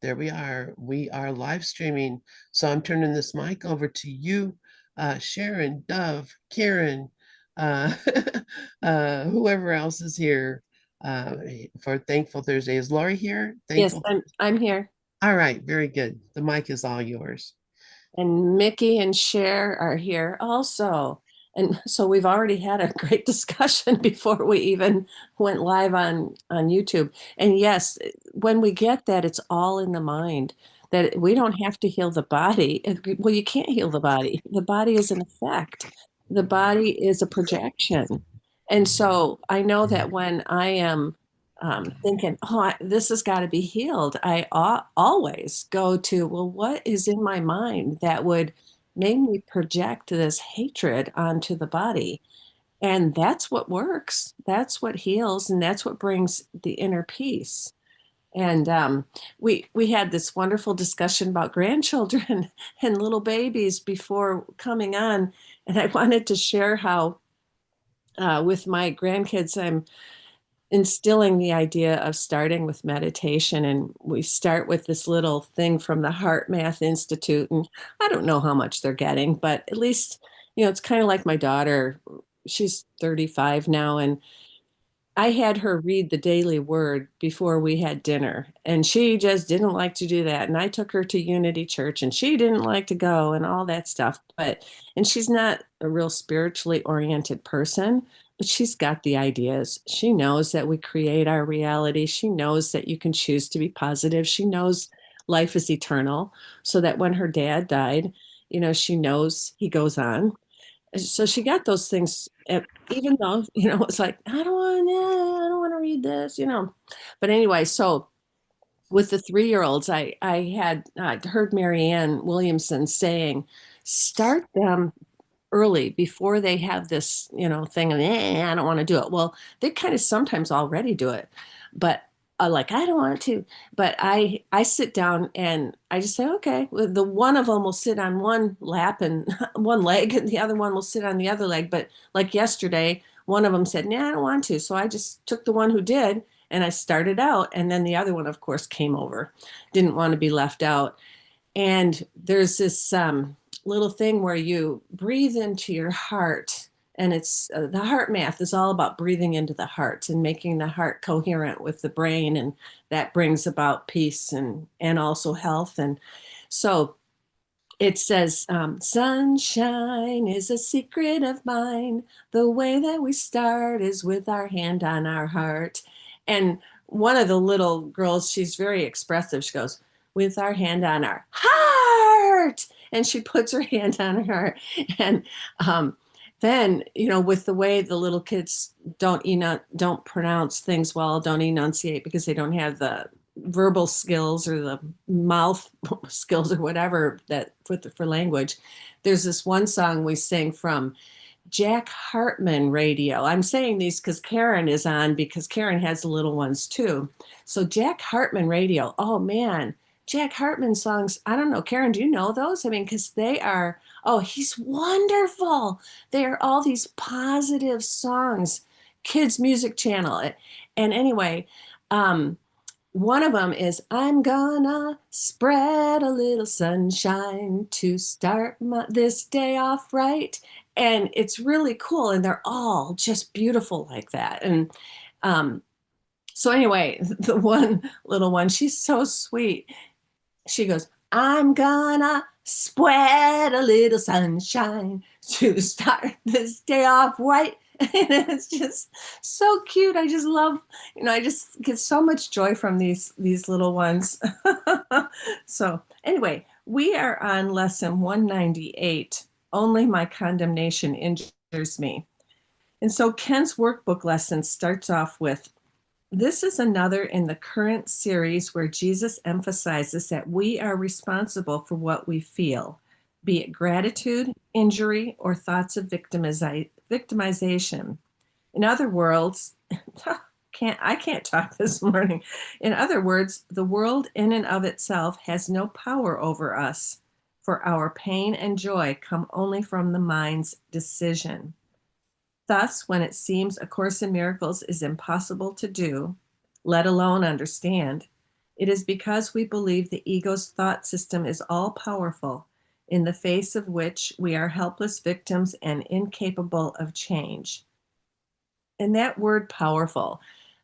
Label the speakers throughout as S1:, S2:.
S1: there we are. We are live streaming. So I'm turning this mic over to you, Sharon, Dove, Karen, uh, whoever else is here for Thankful Thursday. Is Lori here?
S2: Yes,
S1: Thankful.
S2: I'm here.
S1: All right, very good. The mic is all yours.
S2: And Mickey and Cher are here also. And so we've already had a great discussion before we even went live on YouTube. And yes, when we get that, it's all in the mind, that we don't have to heal the body. Well, you can't heal the body. The body is an effect. The body is a projection. And so I know that when I am thinking, oh, this has got to be healed, I always go to, well, what is in my mind that would make me project this hatred onto the body? And that's what works. That's what heals, and that's what brings the inner peace. And we had this wonderful discussion about grandchildren and little babies before coming on, and I wanted to share how with my grandkids, I'm instilling the idea of starting with meditation. And we start with this little thing from the Heart Math Institute. And I don't know how much they're getting, but at least, it's kind of like my daughter. She's 35 now. And I had her read the Daily Word before we had dinner. And she just didn't like to do that. And I took her to Unity Church and she didn't like to go and all that stuff. And she's not a real spiritually oriented person, but she's got the ideas. She knows that we create our reality. She knows that you can choose to be positive. She knows life is eternal. So that when her dad died, she knows he goes on. So she got those things, even though, it's like, I don't want to read this. But anyway, so with the 3-year-olds, I had heard Marianne Williamson saying, start them early before they have this, thing of, I don't want to do it. Well, they kind of sometimes already do it, but like, I don't want to, but I sit down and I just say, okay, well, the one of them will sit on one lap and one leg, and the other one will sit on the other leg. But like yesterday, one of them said, nah, I don't want to. So I just took the one who did and I started out. And then the other one, of course, came over, didn't want to be left out. And there's this little thing where you breathe into your heart. And it's the heart math is all about breathing into the heart and making the heart coherent with the brain. And that brings about peace and also health. And so it says, sunshine is a secret of mine. The way that we start is with our hand on our heart. And one of the little girls, she's very expressive. She goes, with our hand on our heart. And she puts her hand on her heart. And then, with the way the little kids don't pronounce things well, don't enunciate because they don't have the verbal skills or the mouth skills or whatever that for language. There's this one song we sing from Jack Hartman radio. I'm saying these because Karen is on, because Karen has the little ones too. So Jack Hartman radio. Oh man, Jack Hartman songs. I don't know, Karen, do you know those? I mean, because they are, oh, he's wonderful. They are all these positive songs, kids music channel. And anyway, um, one of them is, I'm gonna spread a little sunshine to start this day off right. And it's really cool. And they're all just beautiful like that. And um, so, anyway, the one little one, she's so sweet. She goes, I'm gonna spread a little sunshine to start this day off right. And it's just so cute. I just love, I just get so much joy from these little ones. So anyway, we are on lesson 198. Only my condemnation injures me. And so Ken's workbook lesson starts off with, this is another in the current series where Jesus emphasizes that we are responsible for what we feel, be it gratitude, injury, or thoughts of victimization. In other words, I can't talk this morning. In other words, the world in and of itself has no power over us, for our pain and joy come only from the mind's decision. Thus, when it seems A Course in Miracles is impossible to do, let alone understand, It is because we believe the ego's thought system is all powerful, in the face of which we are helpless victims and incapable of change. And that word powerful,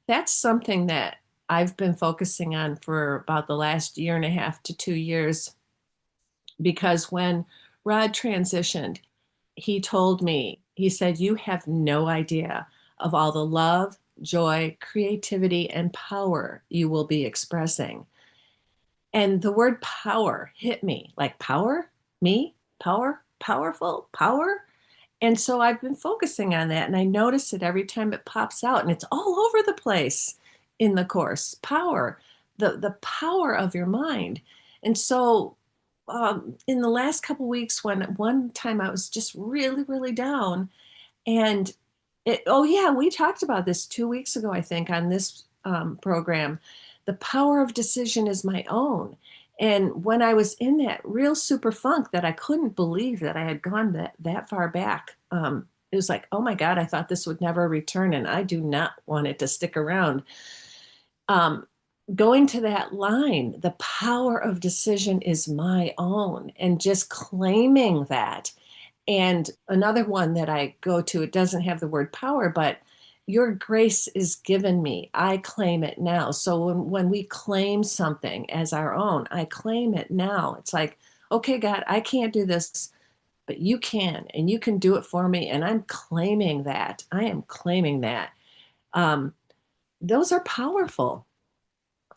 S2: that's something that I've been focusing on for about the last year and a half to 2 years, because when Rod transitioned, he told me, he said, "You have no idea of all the love, joy, creativity, and power you will be expressing." And the word power hit me like, power, me, power, powerful, power. And so I've been focusing on that. And I notice it every time it pops out, and it's all over the place in the course. Power, the power of your mind. And so in the last couple weeks, when one time I was just really, really down, and oh yeah, we talked about this 2 weeks ago, I think, on this program. The power of decision is my own. And when I was in that real super funk that I couldn't believe that I had gone that far back, it was like, oh my God, I thought this would never return, and I do not want it to stick around. Um, Going to that line, the power of decision is my own, and just claiming that. And another one that I go to, it doesn't have the word power, but your grace is given me. I claim it now. So when we claim something as our own, I claim it now. It's like, okay, God, I can't do this, but you can, and you can do it for me. And I'm claiming that. I am claiming that. Um, those are powerful.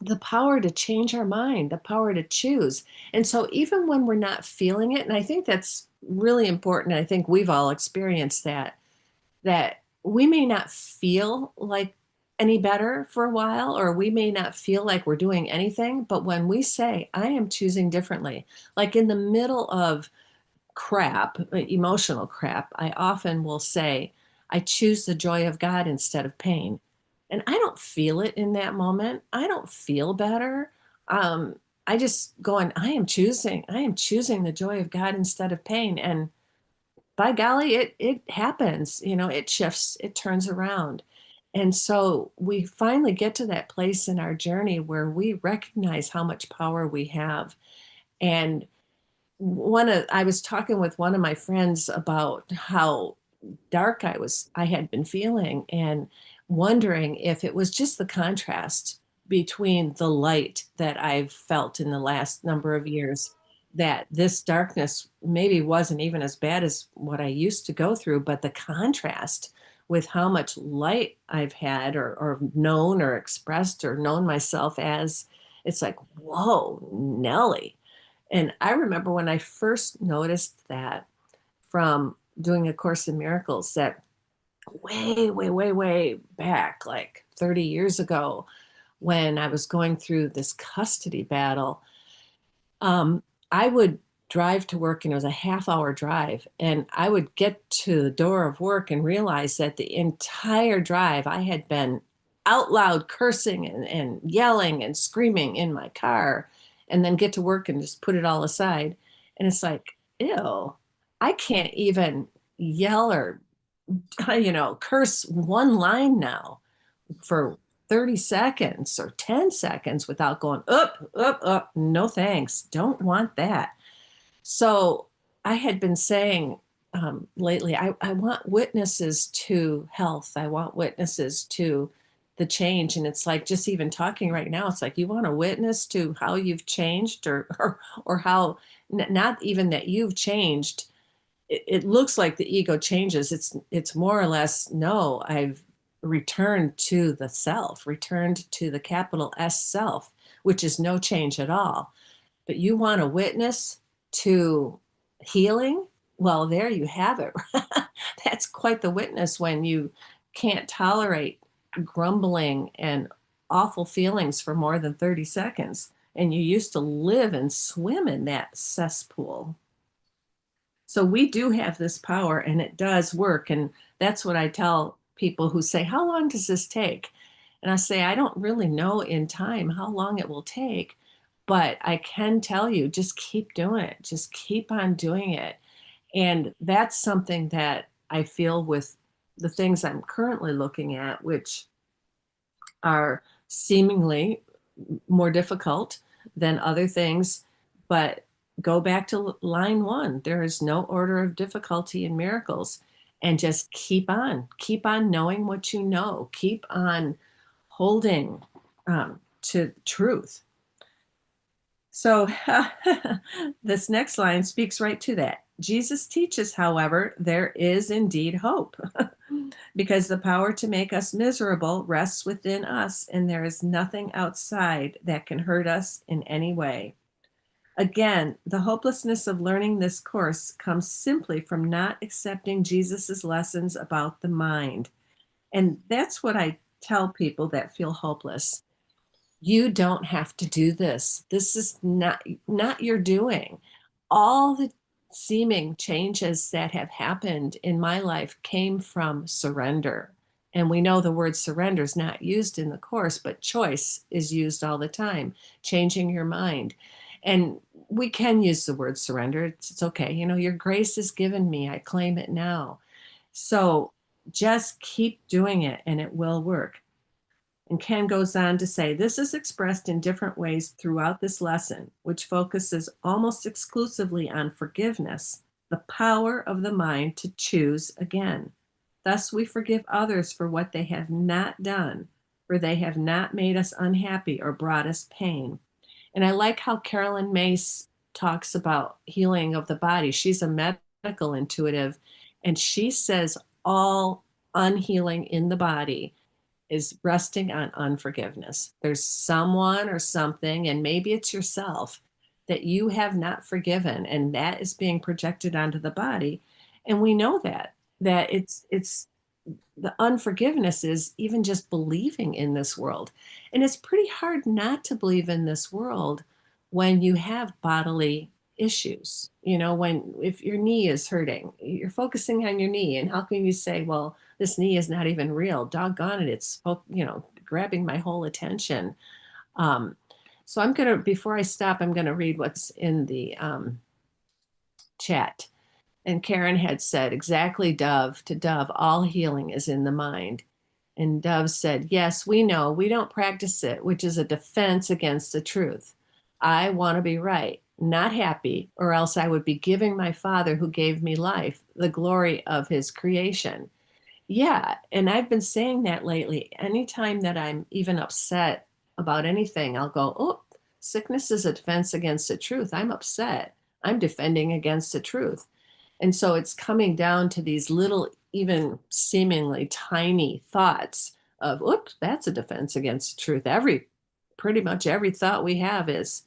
S2: The power to change our mind, the power to choose. And so even when we're not feeling it, and I think that's really important, I think we've all experienced that, that we may not feel like any better for a while, or we may not feel like we're doing anything. But when we say, I am choosing differently, like in the middle of crap, emotional crap, I often will say, I choose the joy of God instead of pain. And I don't feel it in that moment. I don't feel better. I just going, I am choosing the joy of God instead of pain. And by golly, it happens, it shifts, it turns around. And so we finally get to that place in our journey where we recognize how much power we have. And I was talking with one of my friends about how dark I had been feeling, and wondering if it was just the contrast between the light that I've felt in the last number of years, that this darkness maybe wasn't even as bad as what I used to go through, but the contrast with how much light I've had, or known or expressed or known myself as, it's like, whoa, Nelly. And I remember when I first noticed that from doing A Course in Miracles, that way, way, way, way back, like 30 years ago, when I was going through this custody battle, I would drive to work, and it was a half-hour drive. And I would get to the door of work and realize that the entire drive I had been out loud cursing and yelling and screaming in my car, and then get to work and just put it all aside. And it's like, ew, I can't even yell or curse one line now for 30 seconds or 10 seconds without going up, up, up. No thanks. Don't want that. So I had been saying lately, I want witnesses to health. I want witnesses to the change. And it's like, just even talking right now, it's like, you want a witness to how you've changed, or how, not even that you've changed. It looks like the ego changes. It's more or less, no, I've returned to the self, returned to the capital S self, which is no change at all. But you want a witness to healing? Well, there you have it. That's quite the witness, when you can't tolerate grumbling and awful feelings for more than 30 seconds. And you used to live and swim in that cesspool. So we do have this power, and it does work. And that's what I tell people who say, how long does this take? And I say, I don't really know in time how long it will take, but I can tell you, just keep doing it. Just keep on doing it. And that's something that I feel with the things I'm currently looking at, which are seemingly more difficult than other things. But go back to line one. There is no order of difficulty in miracles. And just keep on knowing what you know, keep on holding to truth. So this next line speaks right to that. Jesus teaches, however, there is indeed hope because the power to make us miserable rests within us, and there is nothing outside that can hurt us in any way. Again, the hopelessness of learning this course comes simply from not accepting Jesus's lessons about the mind. And that's what I tell people that feel hopeless. You don't have to do this. This is not your doing. All the seeming changes that have happened in my life came from surrender. And we know the word surrender is not used in the course, but choice is used all the time, changing your mind. And we can use the word surrender. It's okay. You know, your grace is given me. I claim it now. So just keep doing it and it will work. And Ken goes on to say, this is expressed in different ways throughout this lesson, which focuses almost exclusively on forgiveness, the power of the mind to choose again. Thus, we forgive others for what they have not done, for they have not made us unhappy or brought us pain. And I like how Carolyn Mace talks about healing of the body. She's a medical intuitive, and she says all unhealing in the body is resting on unforgiveness. There's someone or something, and maybe it's yourself, that you have not forgiven, and that is being projected onto the body. And we know that it's the unforgiveness is even just believing in this world. And it's pretty hard not to believe in this world when you have bodily issues. You know, when if your knee is hurting, you're focusing on your knee. And how can you say, well, this knee is not even real? Doggone it, it's, you know, grabbing my whole attention. So I'm going to, before I stop, I'm going to read what's in the chat. And Karen had said, exactly, Dove, to Dove, all healing is in the mind. And Dove said, yes, we know. We don't practice it, which is a defense against the truth. I want to be right, not happy, or else I would be giving my Father who gave me life the glory of his creation. Yeah, and I've been saying that lately. Anytime that I'm even upset about anything, I'll go, oh, sickness is a defense against the truth. I'm upset. I'm defending against the truth. And so it's coming down to these little, even seemingly tiny thoughts of, oops, that's a defense against the truth. Pretty much every thought we have is.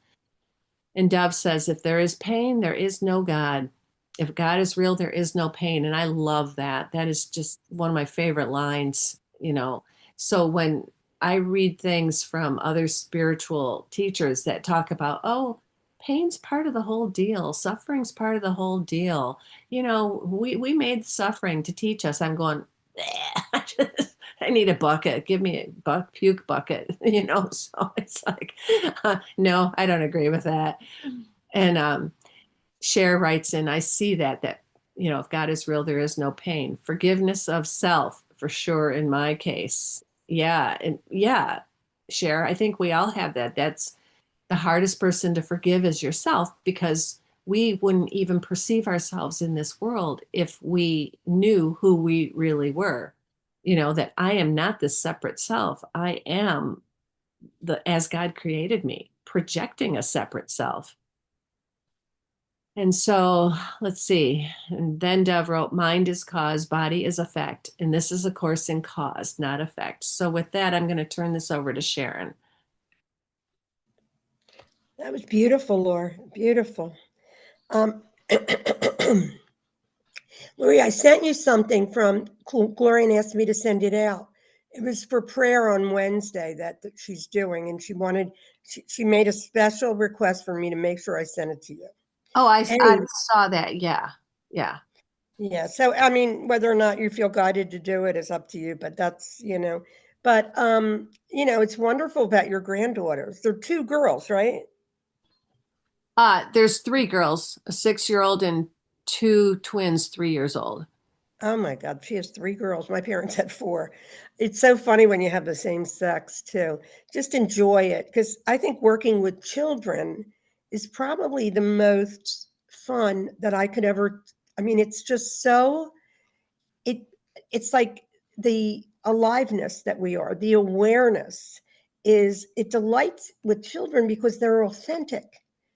S2: And Dove says, if there is pain, there is no God. If God is real, there is no pain. And I love that. That is just one of my favorite lines, you know. So when I read things from other spiritual teachers that talk about, oh, pain's part of the whole deal, suffering's part of the whole deal. You know, we made suffering to teach us. I'm going, I need a bucket. Give me a puke bucket, you know. So it's like, no, I don't agree with that. And Cher writes in, I see that, you know, if God is real, there is no pain. Forgiveness of self, for sure, in my case. Yeah. And yeah, Cher, I think we all have that. That's the hardest person to forgive is yourself, because we wouldn't even perceive ourselves in this world if we knew who we really were. You know, that I am not this separate self. I am as God created me, projecting a separate self. And so let's see. And then Dove wrote, mind is cause, body is effect. And this is a course in cause, not effect. So with that, I'm going to turn this over to Sharon.
S3: That was beautiful, Laura. Beautiful. Lorri, I sent you something from Gloria asked me to send it out. It was for prayer on Wednesday that she's doing, and she made a special request for me to make sure I sent it to you.
S2: Oh, I saw that. Yeah. Yeah.
S3: Yeah. So, I mean, whether or not you feel guided to do it is up to you, but that's, you know, but, you know, it's wonderful about your granddaughters. They're two girls, right?
S2: There's three girls, a 6-year-old and two twins, 3 years old.
S3: Oh my God, she has 3 girls. My parents had 4. It's so funny when you have the same sex too. Just enjoy it because I think working with children is probably the most fun that I could ever. I mean, it's just so it it's like the aliveness that we are, the awareness is it delights with children because they're authentic,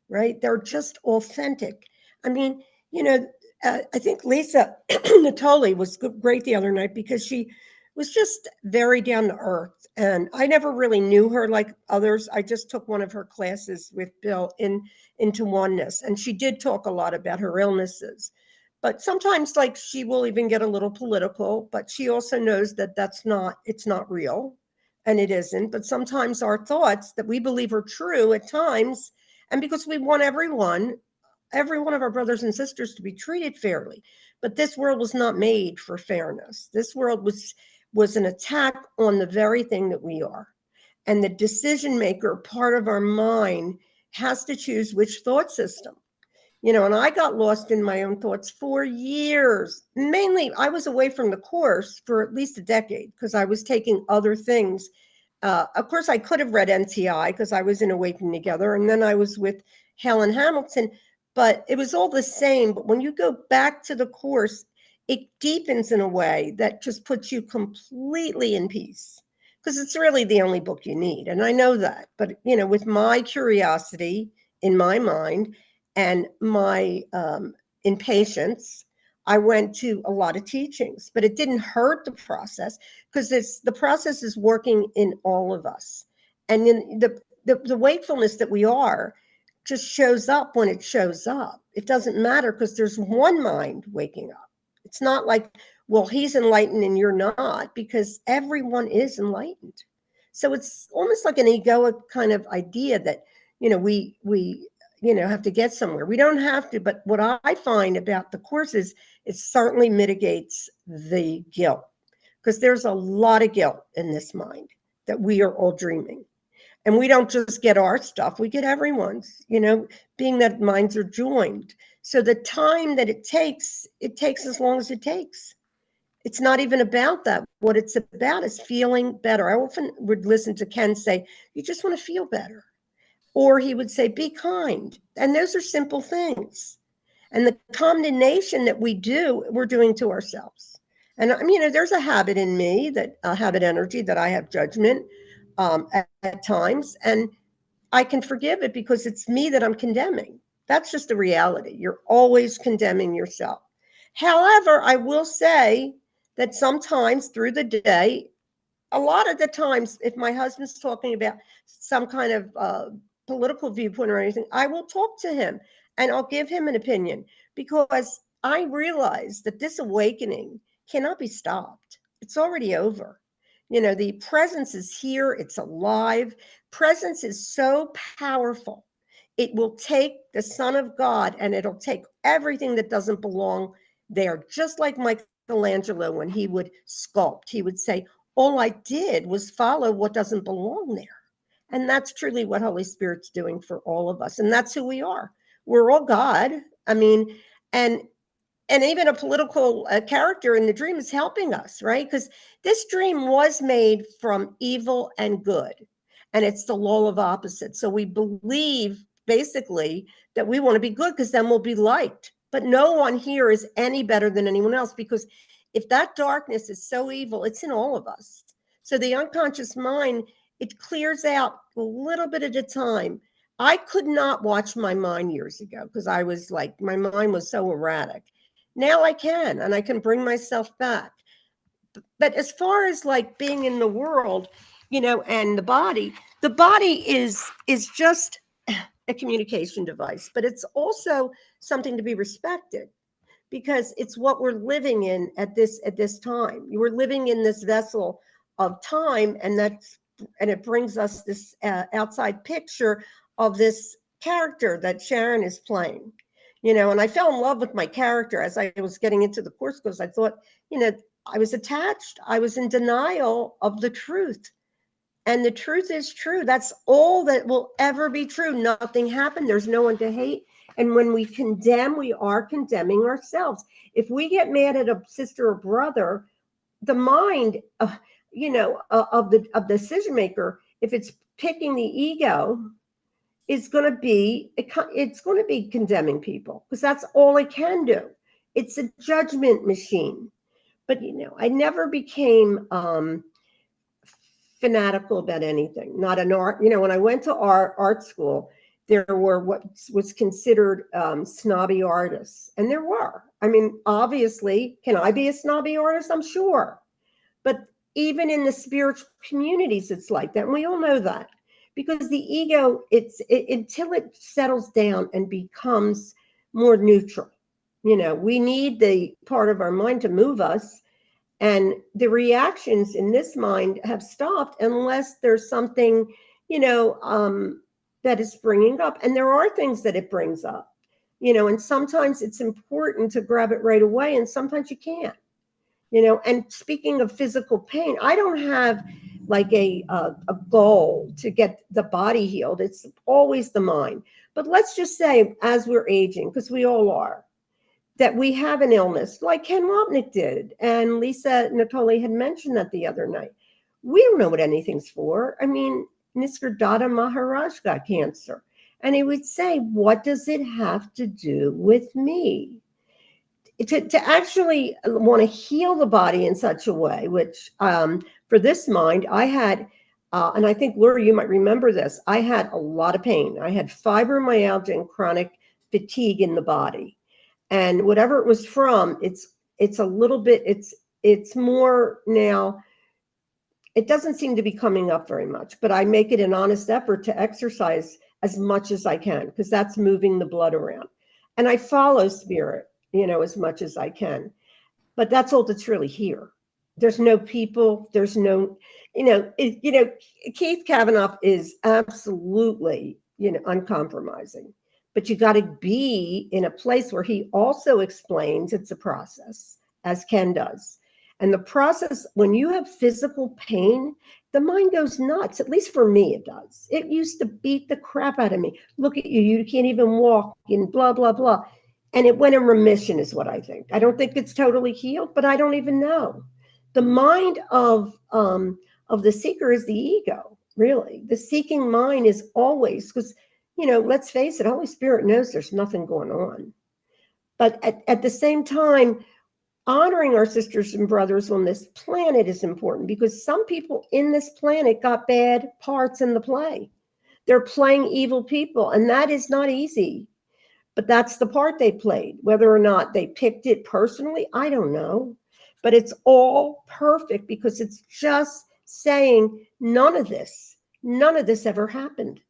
S3: right? They're just authentic. I mean, you know, I think Lisa Natoli was great the other night because she was just very down to earth. And I never really knew her like others. I just took one of her classes with Bill into oneness. And she did talk a lot about her illnesses, but sometimes like she will even get a little political, but she also knows that it's not real, and it isn't. But sometimes our thoughts that we believe are true at times, and because we want every one of our brothers and sisters to be treated fairly, but this world was not made for fairness. This world was an attack on the very thing that we are, and the decision maker part of our mind has to choose which thought system. And I got lost in my own thoughts for years. Mainly, I was away from the course for at least a decade because I was taking other things. Of course, I could have read NTI because I was in Awakening Together, and then I was with Helen Hamilton, but it was all the same. But when you go back to the course, it deepens in a way that just puts you completely in peace because it's really the only book you need. And I know that. But, with my curiosity in my mind, and my impatience, I went to a lot of teachings, but it didn't hurt the process because the process is working in all of us. And then the wakefulness that we are just shows up when it shows up. It doesn't matter because there's one mind waking up. It's not like, well, he's enlightened and you're not, because everyone is enlightened. So it's almost like an egoic kind of idea that, we have to get somewhere. We don't have to, but what I find about the course is it certainly mitigates the guilt, because there's a lot of guilt in this mind that we are all dreaming. And we don't just get our stuff, we get everyone's, being that minds are joined. So the time that it takes as long as it takes. It's not even about that. What it's about is feeling better. I often would listen to Ken say, you just want to feel better. Or he would say, be kind. And those are simple things. And the condemnation that we're doing to ourselves. And there's a habit in me, that habit energy, that I have judgment at times. And I can forgive it because it's me that I'm condemning. That's just the reality. You're always condemning yourself. However, I will say that sometimes through the day, a lot of the times, if my husband's talking about some kind of political viewpoint or anything, I will talk to him and I'll give him an opinion, because I realize that this awakening cannot be stopped. It's already over. The presence is here. It's alive. Presence is so powerful. It will take the Son of God and it'll take everything that doesn't belong there. Just like Michelangelo, when he would sculpt, he would say, all I did was follow what doesn't belong there. And that's truly what Holy Spirit's doing for all of us. And that's who we are. We're all God. I mean, and even a political character in the dream is helping us, right? Because this dream was made from evil and good. And it's the law of opposites. So we believe basically that we want to be good because then we'll be liked. But no one here is any better than anyone else, because if that darkness is so evil, it's in all of us. So the unconscious mind, it clears out a little bit at a time. I could not watch my mind years ago because I was like, my mind was so erratic. Now I can, and I can bring myself back. But as far as like being in the world, and the body is just a communication device, but it's also something to be respected, because it's what we're living in at this time. You were living in this vessel of time, and it brings us this outside picture of this character that Sharon is playing. And I fell in love with my character as I was getting into the course, because I thought, I was attached. I was in denial of the truth. And the truth is true. That's all that will ever be true. Nothing happened. There's no one to hate. And when we condemn, we are condemning ourselves. If we get mad at a sister or brother, the mind, of the decision maker, if it's picking the ego, is going to be, it's going to be condemning people, because that's all it can do. It's a judgment machine. But I never became fanatical about anything. Not an art. When I went to art school, there were what was considered snobby artists, and there were. I mean, obviously, can I be a snobby artist? I'm sure. But even in the spiritual communities, it's like that. And we all know that, because the ego, until it settles down and becomes more neutral. We need the part of our mind to move us. And the reactions in this mind have stopped unless there's something, that is springing up. And there are things that it brings up, and sometimes it's important to grab it right away, and sometimes you can't. And speaking of physical pain, I don't have like a goal to get the body healed. It's always the mind. But let's just say, as we're aging, because we all are, that we have an illness like Ken Wapnick did. And Lisa Natoli had mentioned that the other night. We don't know what anything's for. I mean, Nisargadatta Maharaj got cancer. And he would say, what does it have to do with me? To actually want to heal the body in such a way, which for this mind, I had, and I think, Lorri, you might remember this, I had a lot of pain. I had fibromyalgia and chronic fatigue in the body. And whatever it was from, it's a little bit, it's more now, it doesn't seem to be coming up very much, but I make it an honest effort to exercise as much as I can, because that's moving the blood around. And I follow spirit, as much as I can. But that's all that's really here. There's no people, there's no, Keith Kavanaugh is absolutely, uncompromising. But you got to be in a place where he also explains it's a process, as Ken does. And the process, when you have physical pain, the mind goes nuts. At least for me, it does. It used to beat the crap out of me. Look at you, you can't even walk, and blah, blah, blah. And it went in remission, is what I think. I don't think it's totally healed, but I don't even know. The mind of the seeker is the ego, really. The seeking mind is always, because, let's face it, Holy Spirit knows there's nothing going on. But at the same time, honoring our sisters and brothers on this planet is important, because some people in this planet got bad parts in the play. They're playing evil people, and that is not easy. But that's the part they played. Whether or not they picked it personally, I don't know. But it's all perfect, because it's just saying none of this ever happened.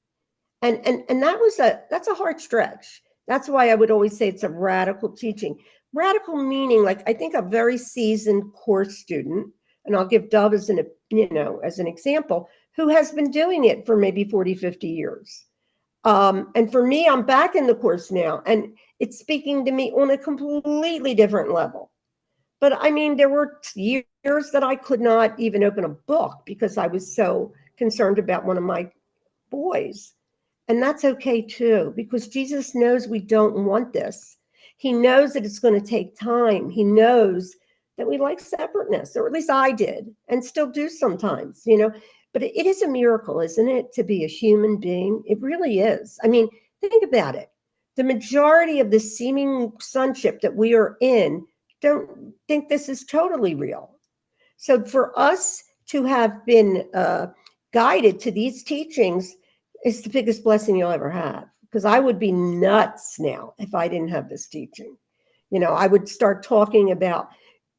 S3: And that's a hard stretch. That's why I would always say it's a radical teaching. Radical meaning, like, I think a very seasoned course student, and I'll give Dove as an example, who has been doing it for maybe 40, 50 years. And for me, I'm back in the course now, and it's speaking to me on a completely different level. But I mean, there were years that I could not even open a book because I was so concerned about one of my boys. And that's okay too, because Jesus knows we don't want this. He knows that it's going to take time. He knows that we like separateness, or at least I did, and still do sometimes, But it is a miracle, isn't it, to be a human being? It really is. I mean, think about it. The majority of the seeming sonship that we are in don't think this is totally real. So for us to have been guided to these teachings is the biggest blessing you'll ever have, because I would be nuts now if I didn't have this teaching. I would start talking about,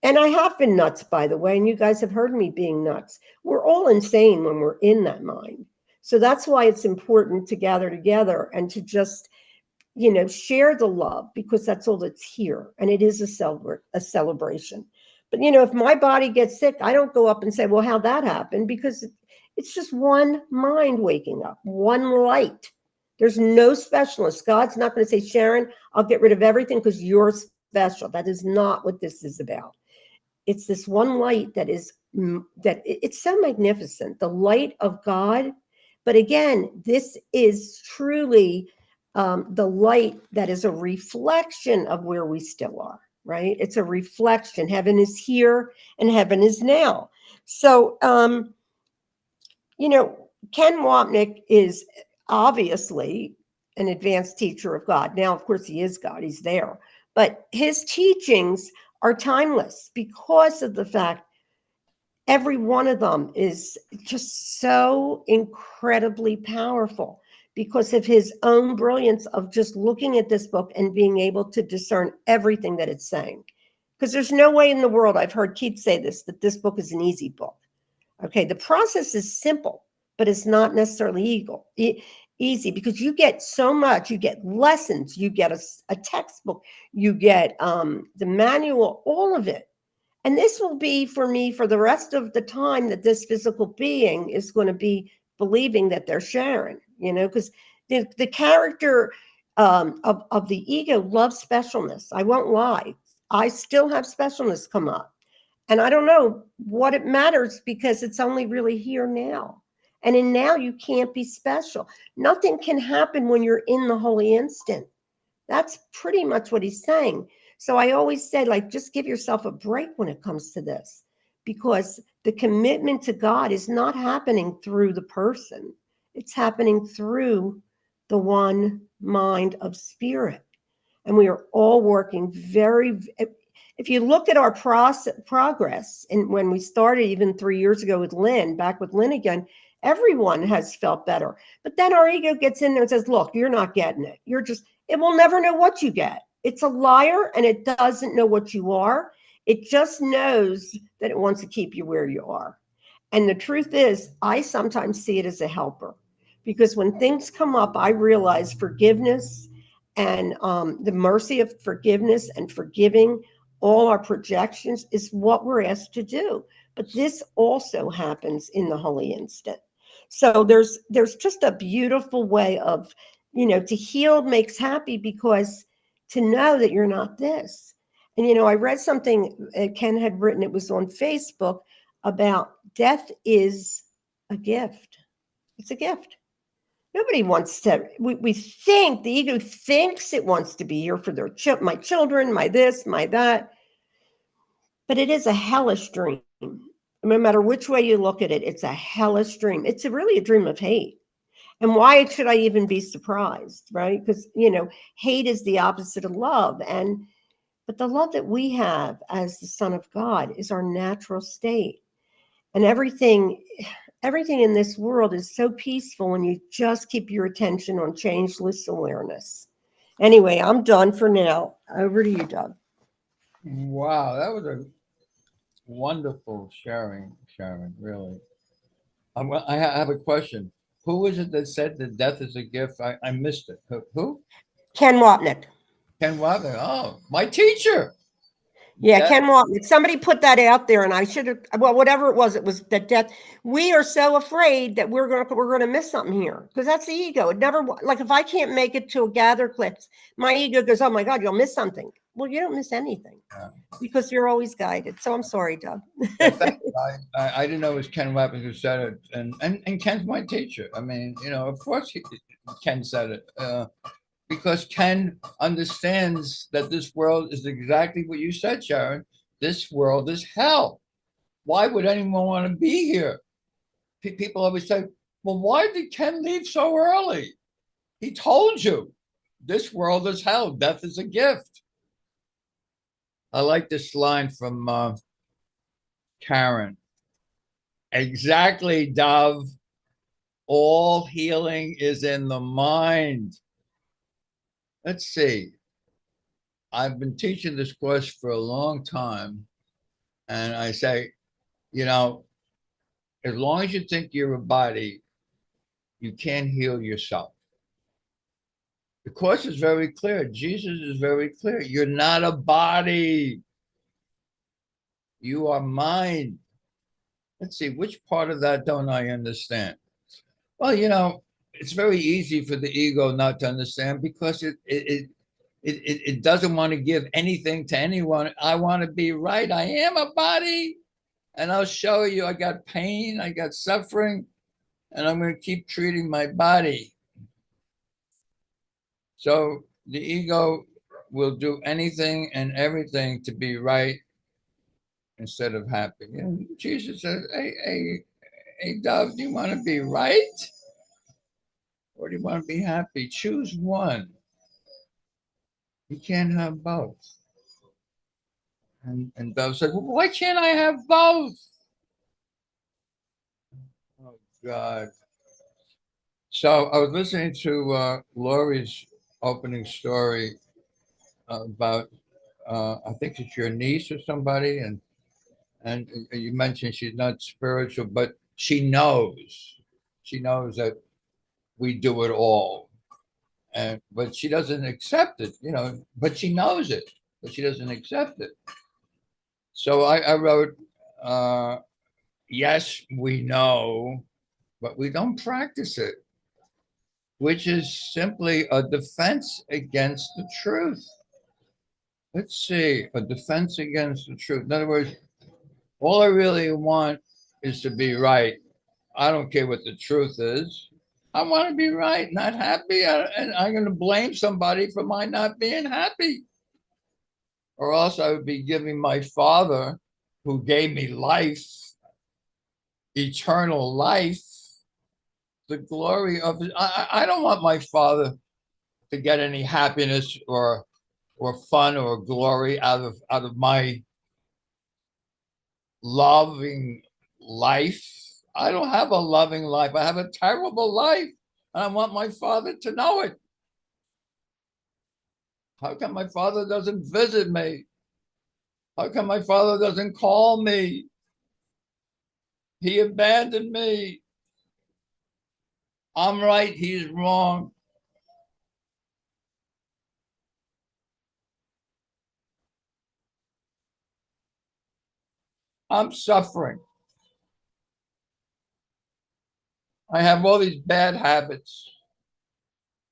S3: and I have been nuts, by the way, and you guys have heard me being nuts. We're all insane when we're in that mind. So that's why it's important to gather together and to just, share the love, because that's all that's here. And it is a celebration. But, if my body gets sick, I don't go up and say, well, how'd that happen? Because it's just one mind waking up, one light. There's no specialist. God's not going to say, Sharon, I'll get rid of everything because you're special. That is not what this is about. It's this one light that is it's so magnificent, the light of God. But again, this is truly the light that is a reflection of where we still are, right? It's a reflection. Heaven is here and heaven is now. So, Ken Wapnick is obviously an advanced teacher of God. Now, of course, he is God, he's there. But his teachings are timeless because of the fact every one of them is just so incredibly powerful because of his own brilliance of just looking at this book and being able to discern everything that it's saying. Because there's no way in the world, I've heard Keith say this, that this book is an easy book. Okay, the process is simple, but it's not necessarily easy because you get so much. You get lessons, you get a textbook, you get the manual, all of it. And this will be for me for the rest of the time that this physical being is going to be believing that they're Sharon, because the character of the ego loves specialness. I won't lie. I still have specialness come up. And I don't know what it matters because it's only really here now. And in now, you can't be special. Nothing can happen when you're in the holy instant. That's pretty much what he's saying. So I always say, just give yourself a break when it comes to this, because the commitment to God is not happening through the person. It's happening through the one mind of spirit. And we are all working if you look at our progress, and when we started even 3 years ago with Lynn, back with Lynn again, everyone has felt better. But then our ego gets in there and says, look, you're not getting it. It will never know what you get. It's a liar, and it doesn't know what you are. It just knows that it wants to keep you where you are. And the truth is, I sometimes see it as a helper, because when things come up, I realize forgiveness and the mercy of forgiveness and forgiving all our projections is what we're asked to do. But this also happens in the holy instant. So there's just a beautiful way of, to heal makes happy, because to know that you're not this. And, I read something Ken had written, it was on Facebook, about death is a gift. It's a gift. Nobody wants to, we think, the ego thinks it wants to be here for my children, my this, my that. But it is a hellish dream. No matter which way you look at it, it's a hellish dream. It's really a dream of hate. And why should I even be surprised, right? Because, hate is the opposite of love. But the love that we have as the Son of God is our natural state. And everything in this world is so peaceful when you just keep your attention on changeless awareness. Anyway, I'm done for now. Over to you, Doug.
S4: Wow, that was a wonderful sharing, Sharon, really. I have a question. Who is it that said that death is a gift? I missed it. Who?
S3: Ken Wapnick.
S4: Ken Wapnick. Oh, my teacher.
S3: Yeah, Ken Wapnick. Somebody put that out there, and I should have. Well, whatever it was that death. We are so afraid that we're gonna miss something here, because that's the ego. It never, like, if I can't make it to a gather clips, my ego goes, "Oh my God, you'll miss something." Well, you don't miss anything, because you're always guided. So I'm sorry, Doug.
S4: I didn't know it was Ken Wapnick who said it, and Ken's my teacher. I mean, of course Ken said it. Because Ken understands that this world is exactly what you said, Sharon. This world is hell. Why would anyone want to be here? People always say, well, why did Ken leave so early? He told you this world is hell. Death is a gift. I like this line from Karen. Exactly, Dove. All healing is in the mind. Let's see. I've been teaching this course for a long time. And I say, as long as you think you're a body, you can't heal yourself. The course is very clear. Jesus is very clear. You're not a body. You are mind. Let's see, which part of that don't I understand? Well, it's very easy for the ego not to understand, because it doesn't want to give anything to anyone. I want to be right. I am a body. and I'll show you I got pain, I got suffering, and I'm going to keep treating my body. So the ego will do anything and everything to be right instead of happy. You know, Jesus says, hey, dove, do you want to be right? Or do you want to be happy? Choose one. You can't have both. And Dove said, well, why can't I have both? Oh, God. So I was listening to Lorri's opening story about, I think it's your niece or somebody, and you mentioned she's not spiritual, but she knows. She knows that we do it all. But she doesn't accept it, you know, but she knows it, but she doesn't accept it. So I wrote, yes, we know, but we don't practice it, which is simply a defense against the truth. Let's see, a defense against the truth. In other words, all I really want is to be right. I don't care what the truth is. I want to be right, not happy. And I'm going to blame somebody for my not being happy. Or else I would be giving my Father, who gave me life, eternal life, the glory of it. I don't want my Father to get any happiness or fun or glory out of my loving life. I don't have a loving life. I have a terrible life, and I want my Father to know it. How come my Father doesn't visit me? How come my Father doesn't call me? He abandoned me. I'm right, he's wrong. I'm suffering. I have all these bad habits.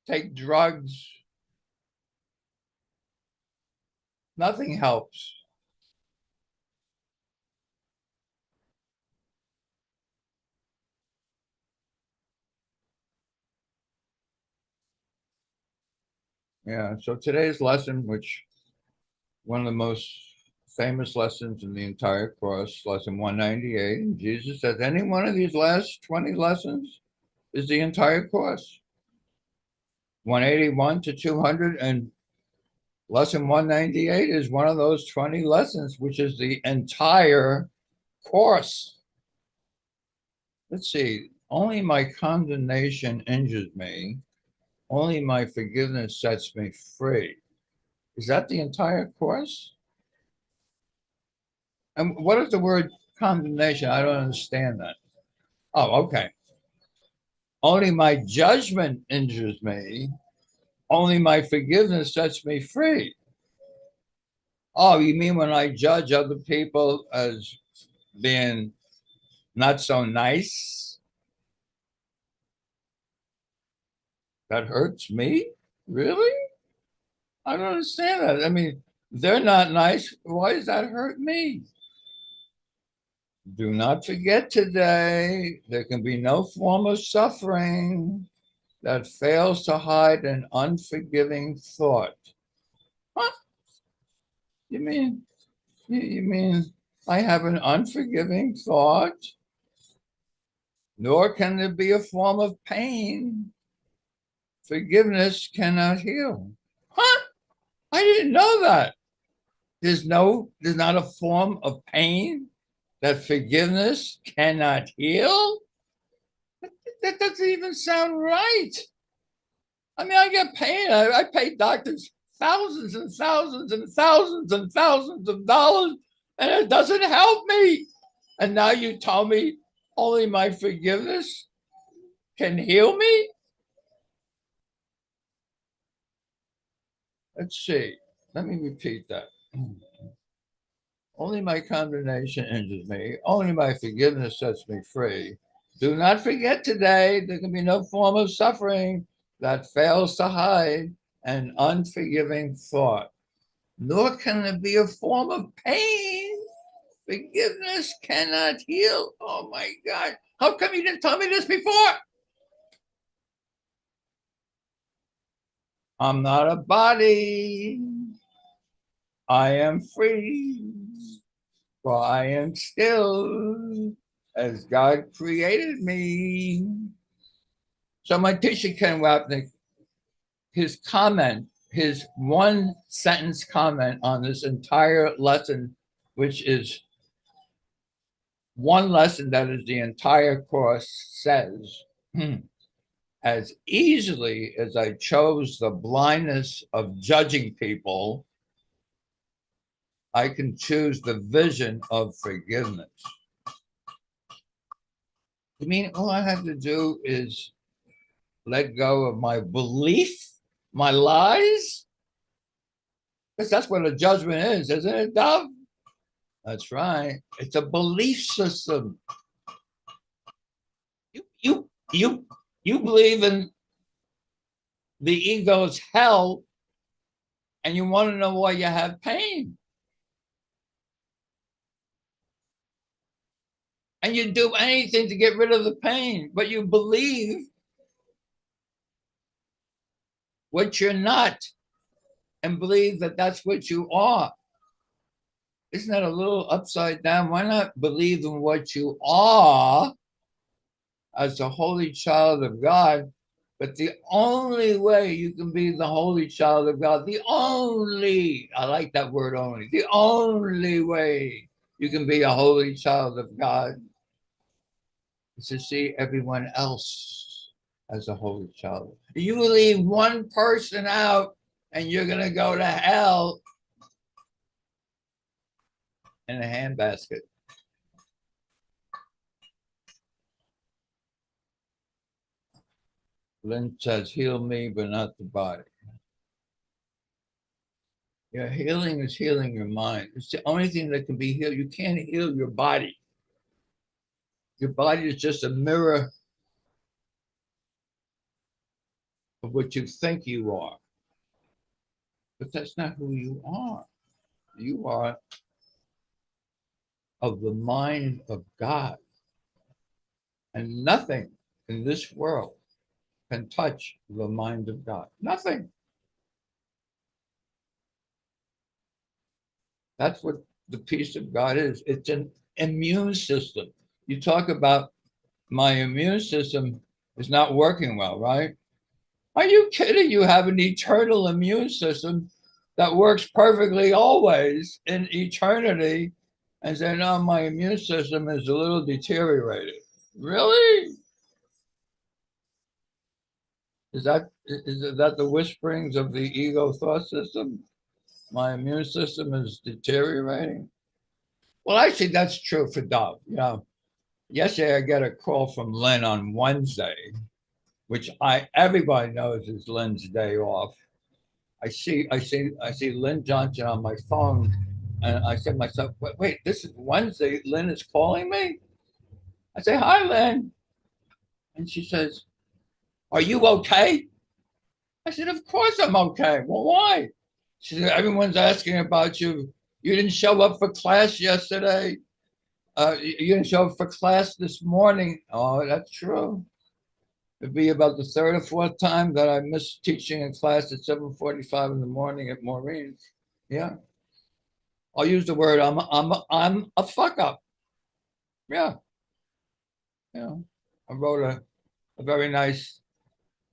S4: Take drugs. Nothing helps. Yeah, so today's lesson, which one of the most famous lessons in the entire course, lesson 198, Jesus says any one of these last 20 lessons is the entire course. 181 to 200, and lesson 198 is one of those 20 lessons, which is the entire course. Let's see, only my condemnation injures me, only my forgiveness sets me free. Is that the entire course? And what is the word condemnation? I don't understand that. Oh, okay. Only my judgment injures me, only my forgiveness sets me free. Oh, you mean when I judge other people as being not so nice? That hurts me? Really? I don't understand that. I mean, they're not nice. Why does that hurt me? Do not forget today, there can be no form of suffering that fails to hide an unforgiving thought. What? You mean, you mean I have an unforgiving thought? Nor can there be a form of pain forgiveness cannot heal. Huh? I didn't know that. There's not a form of pain that forgiveness cannot heal. That doesn't even sound right. I mean, I get pain. I pay doctors thousands and thousands and thousands and thousands of dollars, and it doesn't help me. And now you tell me only my forgiveness can heal me? Let's see. Let me repeat that. Only my condemnation injures me. Only my forgiveness sets me free. Do not forget today, there can be no form of suffering that fails to hide an unforgiving thought. Nor can there be a form of pain Forgiveness cannot heal. Oh my God. How come you didn't tell me this before? I'm not a body. I am free. For I am still as God created me. So my teacher, Ken Wapnick, his comment, his one sentence comment on this entire lesson, which is one lesson that is the entire course, says, as easily as I chose the blindness of judging people, I can choose the vision of forgiveness. I mean, all I have to do is let go of my belief, my lies, because that's what a judgment is, isn't it, Dove? That's right. It's a belief system. You believe in the ego's hell, and you want to know why you have pain. And you do anything to get rid of the pain, but you believe what you're not and believe that that's what you are. Isn't that a little upside down? Why not believe in what you are as a holy child of God? But the only way you can be the holy child of God, I like that word only, the only way you can be a holy child of God is to see everyone else as a holy child. You leave one person out and you're going to go to hell in a handbasket. Lynn says, heal me, but not the body. Yeah, healing is healing your mind. It's the only thing that can be healed. You can't heal your body. Your body is just a mirror of what you think you are. But that's not who you are. You are of the mind of God. And nothing in this world can touch the mind of God. Nothing. That's what the peace of God is. It's an immune system. You talk about my immune system is not working well, right? Are you kidding? You have an eternal immune system that works perfectly always in eternity, and say, no, my immune system is a little deteriorated. Really? Is that the whisperings of the ego thought system? My immune system is deteriorating. Well, actually, that's true for Dove. You know, yesterday I got a call from Lynn on Wednesday, which everybody knows is Lynn's day off. I see Lynn Johnson on my phone, and I said to myself, wait, this is Wednesday. Lynn is calling me. I say, hi, Lynn, and she says, are you okay? I said, of course I'm okay. Well, why? She said, everyone's asking about you. You didn't show up for class yesterday. You didn't show up for class this morning. Oh, that's true. It'd be about the third or fourth time that I missed teaching in class at 7:45 in the morning at Maureen's. Yeah. I'll use the word I'm a fuck up. Yeah. Yeah. I wrote a very nice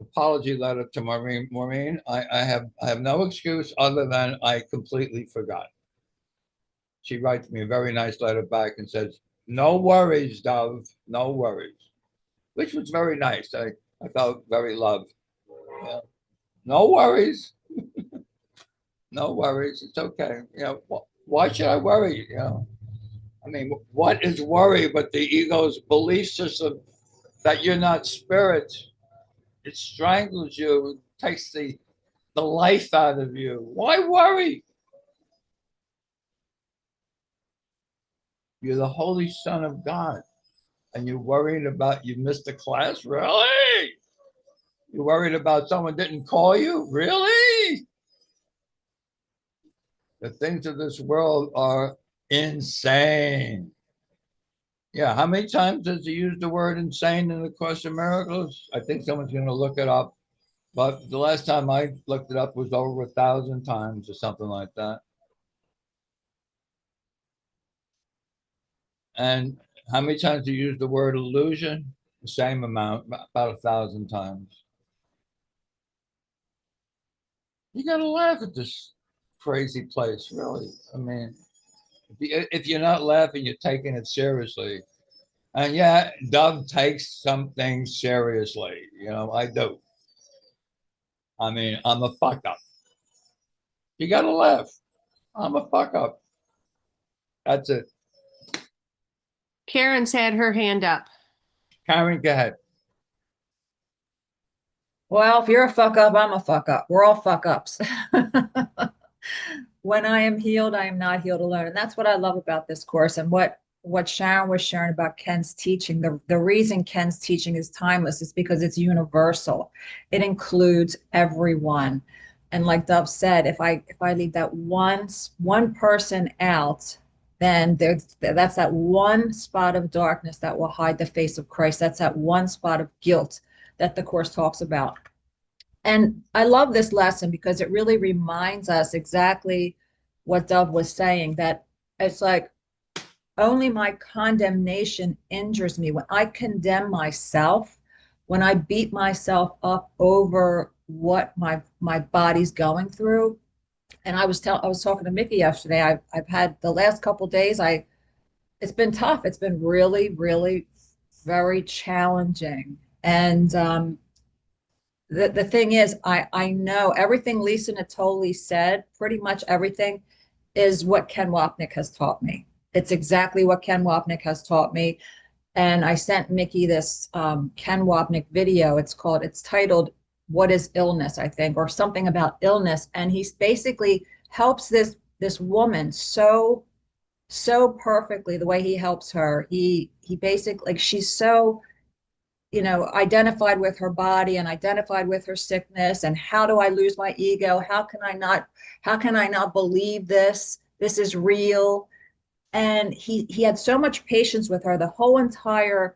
S4: apology letter to Maureen. Maureen, I have no excuse other than I completely forgot. She writes me a very nice letter back and says, no worries, Dove, no worries, which was very nice. I felt very loved. Yeah. No worries. No worries. It's okay. You know, why should I worry? You know, I mean, what is worry but the ego's belief system that you're not spirit? It strangles you, it takes the life out of you. Why worry? You're the Holy Son of God. And you're worried about you missed a class? Really? You're worried about someone didn't call you? Really? The things of this world are Insane. Yeah, how many times does he use the word insane in the Course of Miracles? I think someone's going to look it up. But the last time I looked it up was over 1,000 times or something like that. And how many times do you use the word illusion? The same amount, about 1,000 times. You got to laugh at this crazy place, really. I mean, if you're not laughing, you're taking it seriously. And yeah, Dove takes some things seriously. You know, I do. I mean, I'm a fuck up. You got to laugh. I'm a fuck up. That's it.
S2: Karen's had her hand up.
S4: Karen, go ahead.
S5: Well, if you're a fuck up, I'm a fuck up. We're all fuck ups. When I am healed, I am not healed alone. And that's what I love about this course, and what Sharon was sharing about Ken's teaching. The reason Ken's teaching is timeless is because it's universal. It includes everyone. And like Dove said, if I leave that one person out, then that's that one spot of darkness that will hide the face of Christ. That's that one spot of guilt that the course talks about. And I love this lesson because it really reminds us exactly what Dove was saying, that it's like only my condemnation injures me. When I condemn myself, when I beat myself up over what my body's going through. And I was talking to Mickey yesterday. I've had the last couple of days, it's been tough. It's been really, really very challenging. And the thing is, I know everything Lisa Natoli said, pretty much everything is what Ken Wapnick has taught me. It's exactly what Ken Wapnick has taught me. And I sent Mickey this Ken Wapnick video. It's titled, What is Illness, I think, or something about illness. And he basically helps this woman so perfectly, the way he helps her. He basically, like, she's so, identified with her body and identified with her sickness. And how do I lose my ego? How can I not believe this? This is real. And he had so much patience with her. The whole entire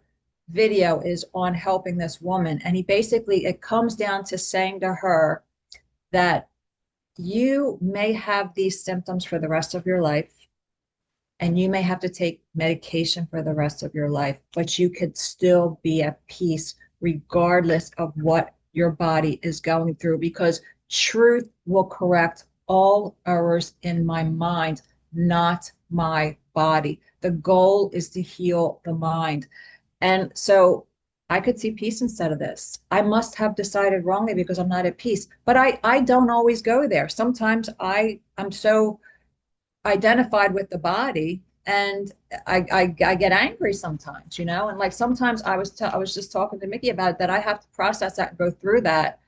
S5: video is on helping this woman. And it comes down to saying to her that you may have these symptoms for the rest of your life, and you may have to take medication for the rest of your life, but you could still be at peace regardless of what your body is going through, because truth will correct all errors in my mind, not my body. The goal is to heal the mind. And so I could see peace instead of this. I must have decided wrongly because I'm not at peace. But I don't always go there. Sometimes I'm so identified with the body, and I get angry sometimes, and like sometimes I was just talking to Mickey about it, that I have to process that and go through that,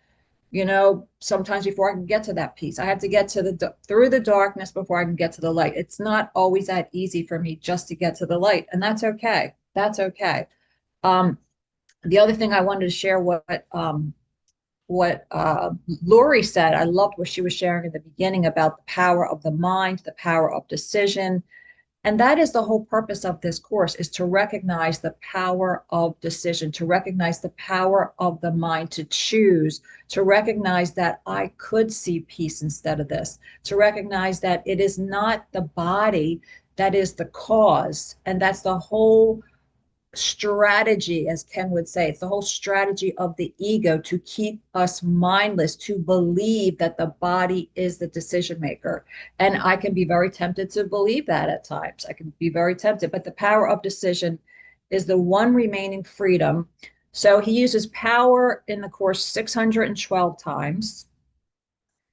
S5: sometimes before I can get to that peace. I have to get through the darkness before I can get to the light. It's not always that easy for me just to get to the light, and that's okay. That's okay. The other thing I wanted to share, what Lorri said. I loved what she was sharing at the beginning about the power of the mind, the power of decision. And that is the whole purpose of this course, is to recognize the power of decision, to recognize the power of the mind to choose, to recognize that I could see peace instead of this, to recognize that it is not the body that is the cause. And that's the whole strategy, as Ken would say. It's the whole strategy of the ego to keep us mindless, to believe that the body is the decision maker. And I can be very tempted to believe that at times. I can be very tempted, but the power of decision is the one remaining freedom. So he uses power in the course 612 times.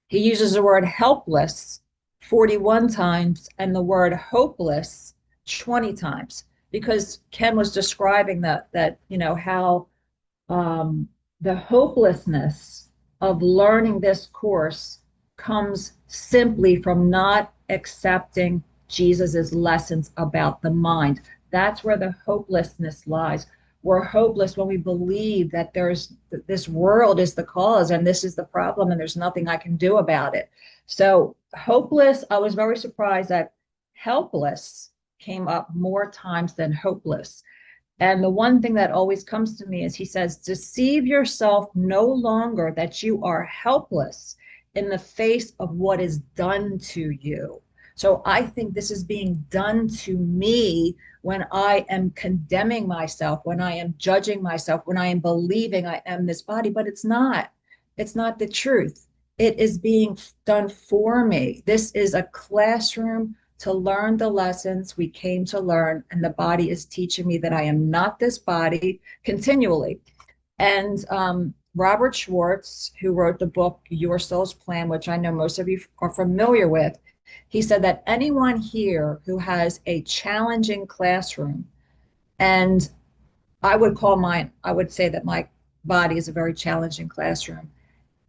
S5: He uses the word helpless 41 times and the word hopeless 20 times. Because Ken was describing that how the hopelessness of learning this course comes simply from not accepting Jesus's lessons about the mind. That's where the hopelessness lies. We're hopeless when we believe that this world is the cause and this is the problem and there's nothing I can do about it. So hopeless, I was very surprised that helpless came up more times than hopeless. And the one thing that always comes to me is he says, deceive yourself no longer that you are helpless in the face of what is done to you. So I think this is being done to me when I am condemning myself, when I am judging myself, when I am believing I am this body, but it's not. It's not the truth. It is being done for me. This is a classroom to learn the lessons we came to learn. And the body is teaching me that I am not this body continually. And Robert Schwartz, who wrote the book, Your Soul's Plan, which I know most of you are familiar with, he said that anyone here who has a challenging classroom, and I would say that my body is a very challenging classroom,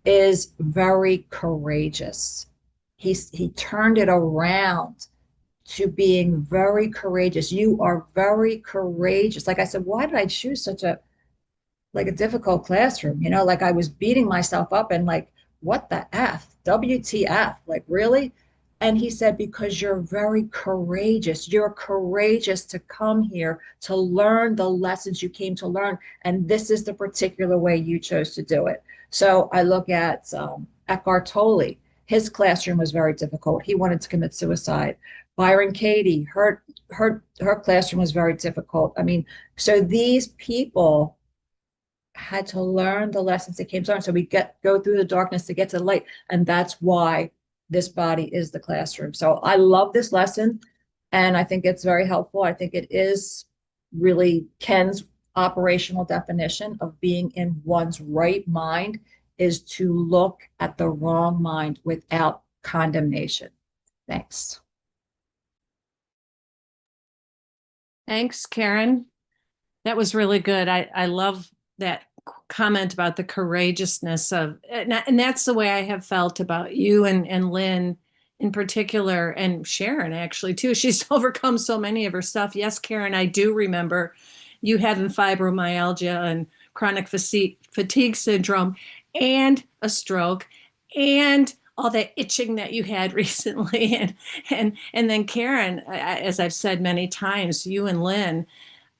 S5: is very courageous. He turned it around to being very courageous. You are very courageous. Like I said, why did I choose such a difficult classroom? Like I was beating myself up and like, what the F? WTF? Like, really? And he said, because you're very courageous. You're courageous to come here to learn the lessons you came to learn. And this is the particular way you chose to do it. So I look at Eckhart Tolle. His classroom was very difficult. He wanted to commit suicide. Byron Katie, her classroom was very difficult. I mean, so these people had to learn the lessons they came to learn. So we go through the darkness to get to the light. And that's why this body is the classroom. So I love this lesson. And I think it's very helpful. I think it is really Ken's operational definition of being in one's right mind is to look at the wrong mind without condemnation. Thanks.
S2: Thanks, Karen. That was really good. I love that comment about the courageousness of, and that's the way I have felt about you and Lynn in particular, and Sharon actually too. She's overcome so many of her stuff. Yes, Karen, I do remember you having fibromyalgia and chronic fatigue syndrome and a stroke and all that itching that you had recently. And then Karen, as I've said many times, you and Lynn,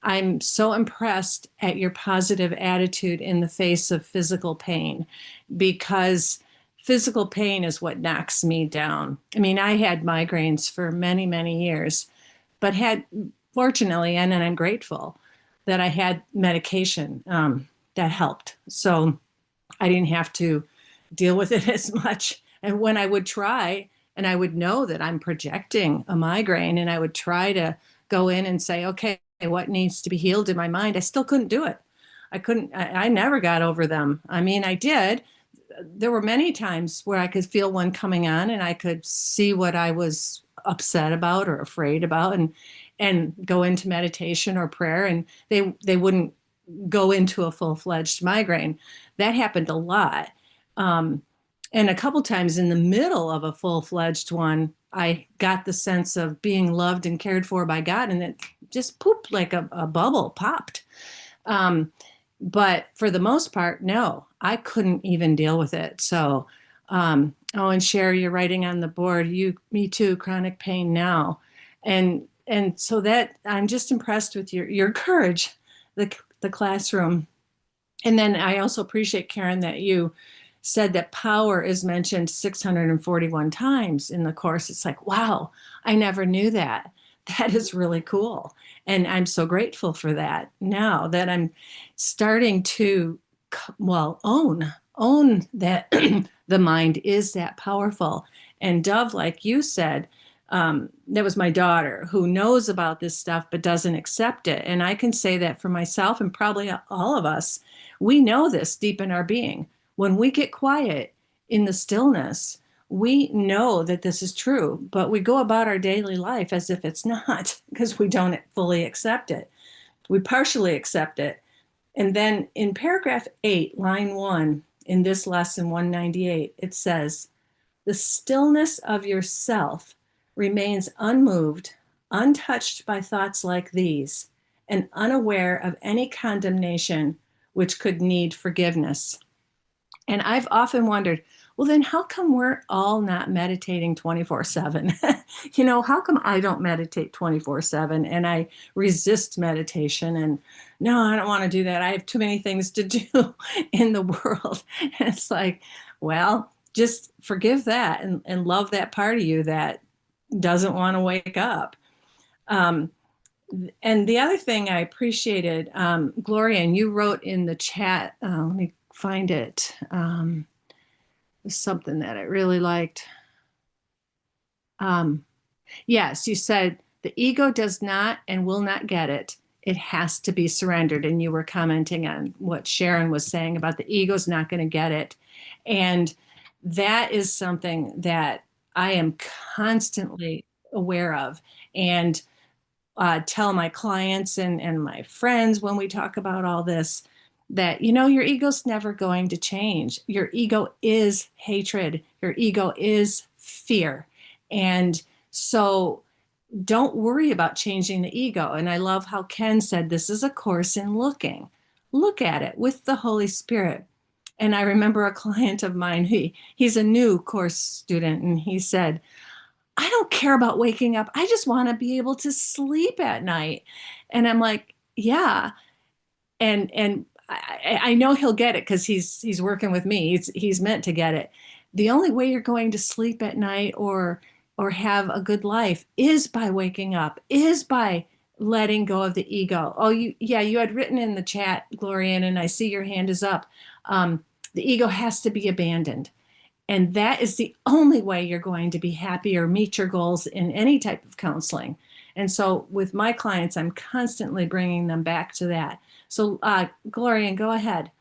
S2: I'm so impressed at your positive attitude in the face of physical pain, because physical pain is what knocks me down. I mean, I had migraines for many, many years, but fortunately, and I'm grateful that I had medication that helped. So I didn't have to deal with it as much. And when I would try, and I would know that I'm projecting a migraine, and I would try to go in and say, okay, what needs to be healed in my mind, I still couldn't do it. I never got over them. I mean, I did. There were many times where I could feel one coming on and I could see what I was upset about or afraid about, and go into meditation or prayer, and they wouldn't go into a full-fledged migraine. That happened a lot. And a couple times in the middle of a full-fledged one, I got the sense of being loved and cared for by God, and it just pooped like a bubble popped. But for the most part, no, I couldn't even deal with it. So, and Sherry, you're writing on the board, me too, chronic pain now. And so that I'm just impressed with your courage, the classroom. And then I also appreciate, Karen, that you said that power is mentioned 641 times in the course. It's like, wow, I never knew that. That is really cool. And I'm so grateful for that now that I'm starting to, own that the mind is that powerful. And Dove, like you said, that was my daughter who knows about this stuff but doesn't accept it. And I can say that for myself and probably all of us. We know this deep in our being. When we get quiet in the stillness, we know that this is true, but we go about our daily life as if it's not, because we don't fully accept it. We partially accept it. And then in paragraph 8, line 1, in this lesson 198, it says, the stillness of yourself remains unmoved, untouched by thoughts like these, and unaware of any condemnation which could need forgiveness. And I've often wondered, well, then how come we're all not meditating 24/7? You know, how come I don't meditate 24/7 and I resist meditation? And no, I don't want to do that. I have too many things to do in the world. And it's like, well, just forgive that and love that part of you that doesn't want to wake up. Um, and the other thing I appreciated, Gloria, and you wrote in the chat, let me find it. Something that I really liked. Yes, you said the ego does not and will not get it. It has to be surrendered. And you were commenting on what Sharon was saying about the ego's not going to get it. And that is something that I am constantly aware of. And tell my clients and my friends when we talk about all this that, you know, your ego's never going to change. Your ego is hatred. Your ego is fear. And so don't worry about changing the ego. And I love how Ken said, this is a course in looking. Look at it with the Holy Spirit. And I remember a client of mine, he's a new course student, and he said, I don't care about waking up. I just want to be able to sleep at night. And I'm like, yeah. And I know he'll get it because he's working with me. He's meant to get it. The only way you're going to sleep at night or have a good life is by waking up, is by letting go of the ego. Oh, you had written in the chat, Gloria, and I see your hand is up. The ego has to be abandoned. And that is the only way you're going to be happy or meet your goals in any type of counseling. And so with my clients, I'm constantly bringing them back to that. So Gloria, go ahead.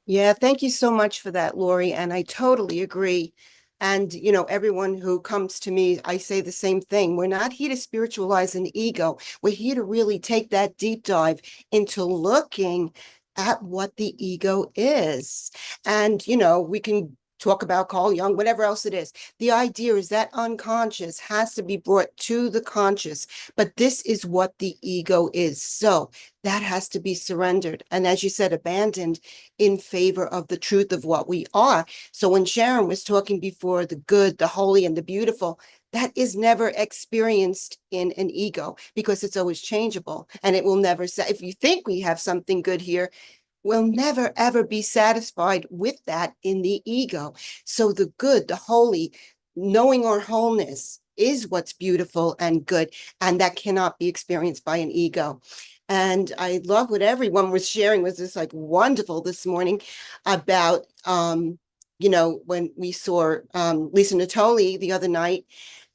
S6: Yeah, thank you so much for that, Lorri. And I totally agree. And, you know, everyone who comes to me, I say the same thing. We're not here to spiritualize an ego. We're here to really take that deep dive into looking at what the ego is. And, you know, we can talk about Carl Jung, whatever else it is. The idea is that unconscious has to be brought to the conscious, but this is what the ego is. So that has to be surrendered. And as you said, abandoned in favor of the truth of what we are. So when Sharon was talking before, the good, the holy, and the beautiful, that is never experienced in an ego because it's always changeable. And it will never say, if you think we have something good here, we'll never, ever be satisfied with that in the ego. So the good, the holy, knowing our wholeness is what's beautiful and good, and that cannot be experienced by an ego. And I love what everyone was sharing was just like wonderful this morning about, you know, when we saw Lisa Natoli the other night.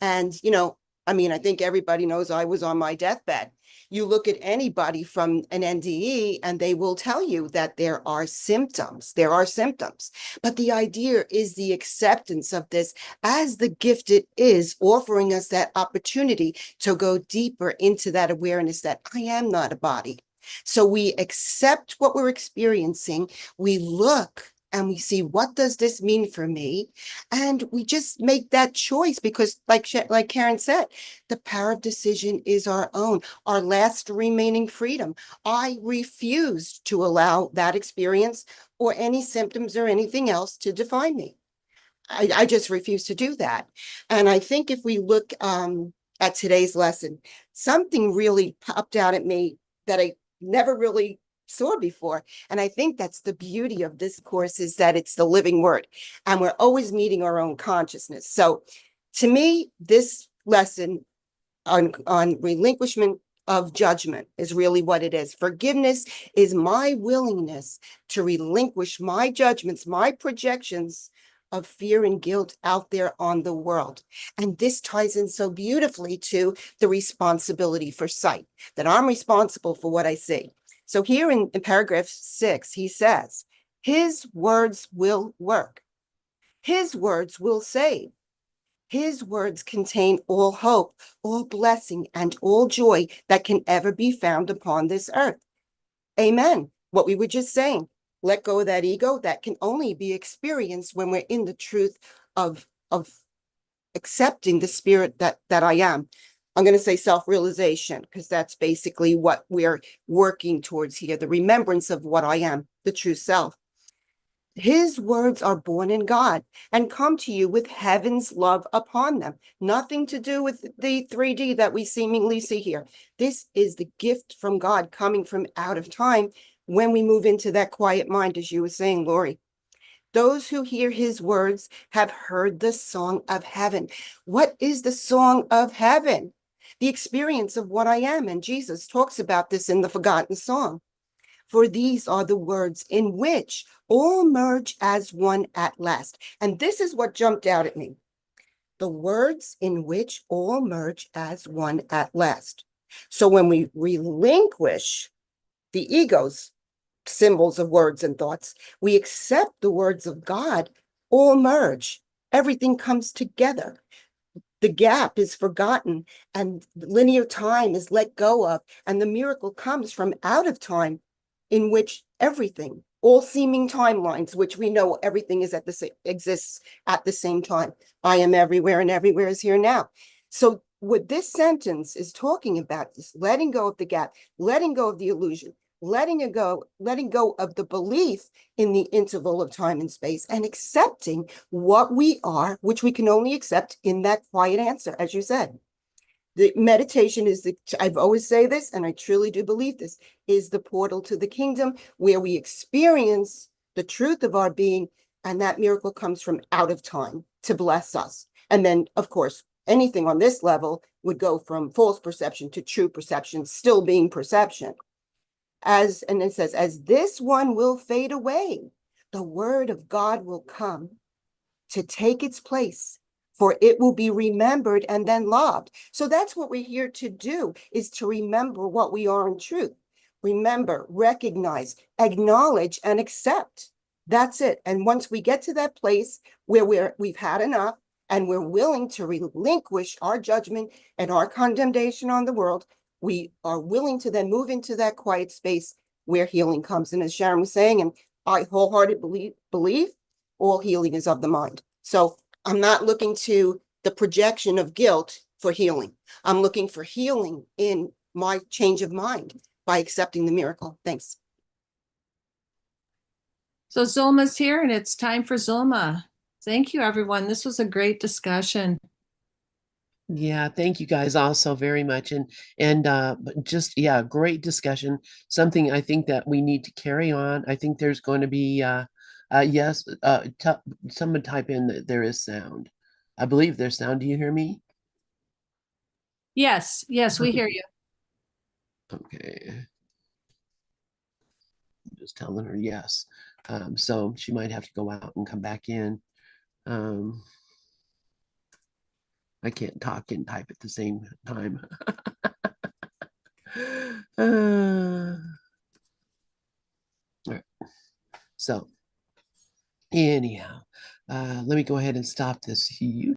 S6: And, you know, I mean, I think everybody knows I was on my deathbed. You look at anybody from an NDE and they will tell you that there are symptoms. There are symptoms. But the idea is the acceptance of this as the gift it is, offering us that opportunity to go deeper into that awareness that I am not a body. So we accept what we're experiencing. We look and we see, what does this mean for me? And we just make that choice because like Karen said, the power of decision is our own, our last remaining freedom. I refuse to allow that experience or any symptoms or anything else to define me. I just refuse to do that. And I think if we look at today's lesson, something really popped out at me that I never really saw before. And I think that's the beauty of this course is that it's the living word and we're always meeting our own consciousness. So to me, this lesson on relinquishment of judgment is really what it is. Forgiveness is my willingness to relinquish my judgments, my projections of fear and guilt out there on the world. And this ties in so beautifully to the responsibility for sight, that I'm responsible for what I see. So here in paragraph 6, he says, his words will work. His words will save. His words contain all hope, all blessing, and all joy that can ever be found upon this earth. Amen. What we were just saying, let go of that ego. That can only be experienced when we're in the truth of accepting the spirit that I am. I'm going to say self-realization, because that's basically what we're working towards here, the remembrance of what I am, the true self. His words are born in God and come to you with heaven's love upon them. Nothing to do with the 3D that we seemingly see here. This is the gift from God coming from out of time when we move into that quiet mind, as you were saying, Lorri. Those who hear his words have heard the song of heaven. What is the song of heaven? The experience of what I am. And Jesus talks about this in the forgotten song. For these are the words in which all merge as one at last. And this is what jumped out at me. The words in which all merge as one at last. So when we relinquish the ego's symbols of words and thoughts, we accept the words of God, all merge. Everything comes together. The gap is forgotten and linear time is let go of, and the miracle comes from out of time, in which everything, all seeming timelines, which we know everything is exists at the same time. I am everywhere and everywhere is here now. So what this sentence is talking about is letting go of the gap, letting go of the illusion, letting go of the belief in the interval of time and space, and accepting what we are, which we can only accept in that quiet answer, as you said. The meditation is I've always say this, and I truly do believe this, is the portal to the kingdom where we experience the truth of our being, and that miracle comes from out of time to bless us. And then, of course, anything on this level would go from false perception to true perception, still being perception. And it says, as this one will fade away, the word of God will come to take its place, for it will be remembered and then loved. So that's what we're here to do, is to remember what we are in truth. Remember, recognize, acknowledge, and accept. That's it. And once we get to that place where we've had enough and we're willing to relinquish our judgment and our condemnation on the world, we are willing to then move into that quiet space where healing comes. And as Sharon was saying, and I wholeheartedly believe, all healing is of the mind. So I'm not looking to the projection of guilt for healing. I'm looking for healing in my change of mind by accepting the miracle. Thanks.
S2: So Zulma's here and it's time for Zulma. Thank you, everyone. This was a great discussion.
S1: Yeah, thank you guys also very much. And but just yeah, great discussion. Something I think that we need to carry on. I think there's going to be yes, someone type in that there is sound. I believe there's sound. Do you hear me?
S2: Yes, we hear you.
S1: Okay. I'm just telling her yes. So she might have to go out and come back in. I can't talk and type at the same time. All right. So anyhow, let me go ahead and stop this